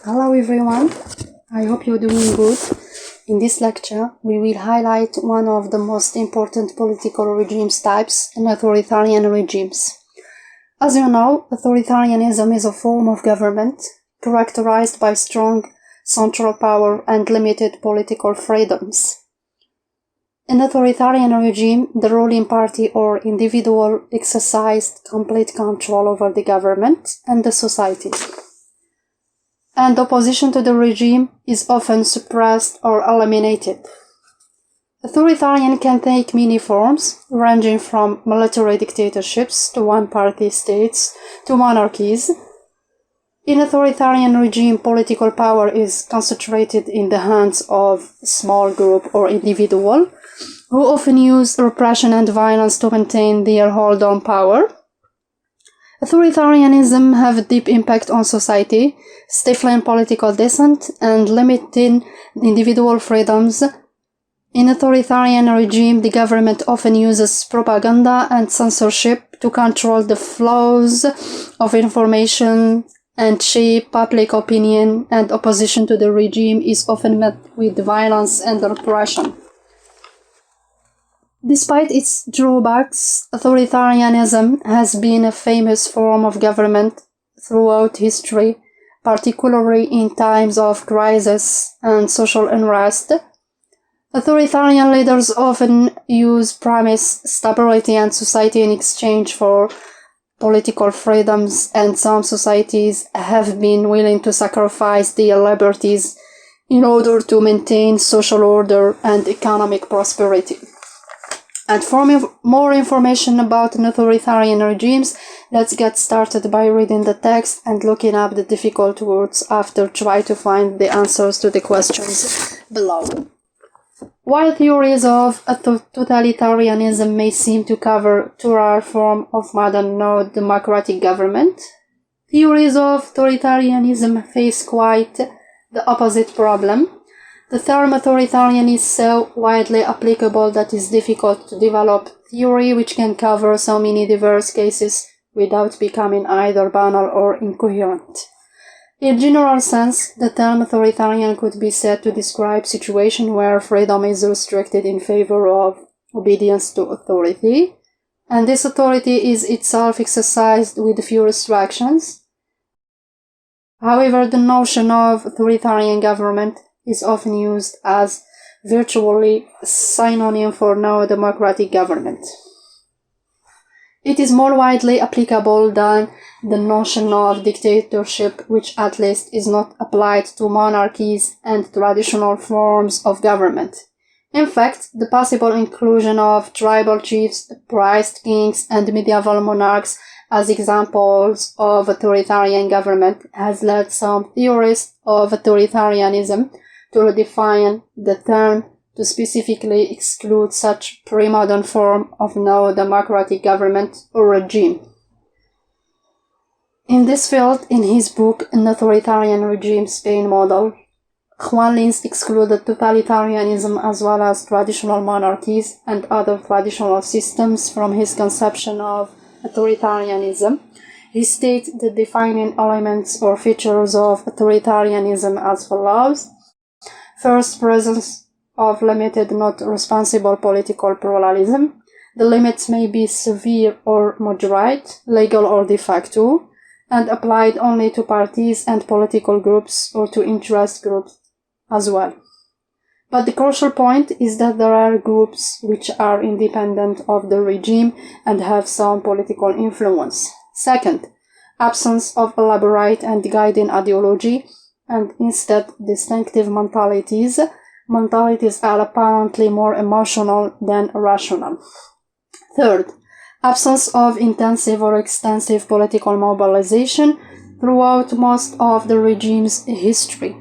Hello everyone, I hope you're doing good. In this lecture, we will highlight one of the most important political regimes types, authoritarian regimes. As you know, authoritarianism is a form of government characterized by strong central power and limited political freedoms. In authoritarian regime, the ruling party or individual exercised complete control over the government and the society. And opposition to the regime is often suppressed or eliminated. Authoritarian can take many forms, ranging from military dictatorships to one-party states to monarchies. In authoritarian regime, political power is concentrated in the hands of a small group or individual, who often use repression and violence to maintain their hold on power. Authoritarianism have a deep impact on society, stifling political dissent and limiting individual freedoms. In authoritarian regime, the government often uses propaganda and censorship to control the flows of information and shape public opinion, and opposition to the regime is often met with violence and repression. Despite its drawbacks, authoritarianism has been a famous form of government throughout history, particularly in times of crisis and social unrest. Authoritarian leaders often promise stability and society in exchange for political freedoms, and some societies have been willing to sacrifice their liberties in order to maintain social order and economic prosperity. And for more information about authoritarian regimes, let's get started by reading the text and looking up the difficult words after try to find the answers to the questions below. While theories of totalitarianism may seem to cover two rare forms of modern no-democratic government, theories of authoritarianism face quite the opposite problem. The term authoritarian is so widely applicable that it's difficult to develop theory which can cover so many diverse cases without becoming either banal or incoherent. In general sense, the term authoritarian could be said to describe situations where freedom is restricted in favor of obedience to authority, and this authority is itself exercised with few restrictions. However, the notion of authoritarian government is often used as virtually synonym for no democratic government. It is more widely applicable than the notion of dictatorship, which at least is not applied to monarchies and traditional forms of government. In fact, the possible inclusion of tribal chiefs, priest kings, and medieval monarchs as examples of authoritarian government has led some theorists of authoritarianism to redefine the term to specifically exclude such pre-modern form of no-democratic government or regime. In this field, in his book An Authoritarian Regime Spain Model, Juan Lins excluded totalitarianism as well as traditional monarchies and other traditional systems from his conception of authoritarianism. He states the defining elements or features of authoritarianism as follows. First, presence of limited, not responsible political pluralism. The limits may be severe or moderate, legal or de facto, and applied only to parties and political groups or to interest groups as well. But the crucial point is that there are groups which are independent of the regime and have some political influence. Second, absence of elaborate and guiding ideology, and instead distinctive mentalities. Mentalities are apparently more emotional than rational. Third, absence of intensive or extensive political mobilization throughout most of the regime's history.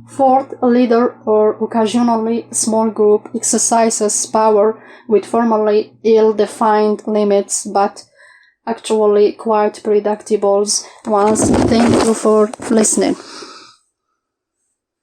Fourth, a leader or occasionally a small group exercises power with formally ill-defined limits, but actually quite predictable ones. Thank you for listening.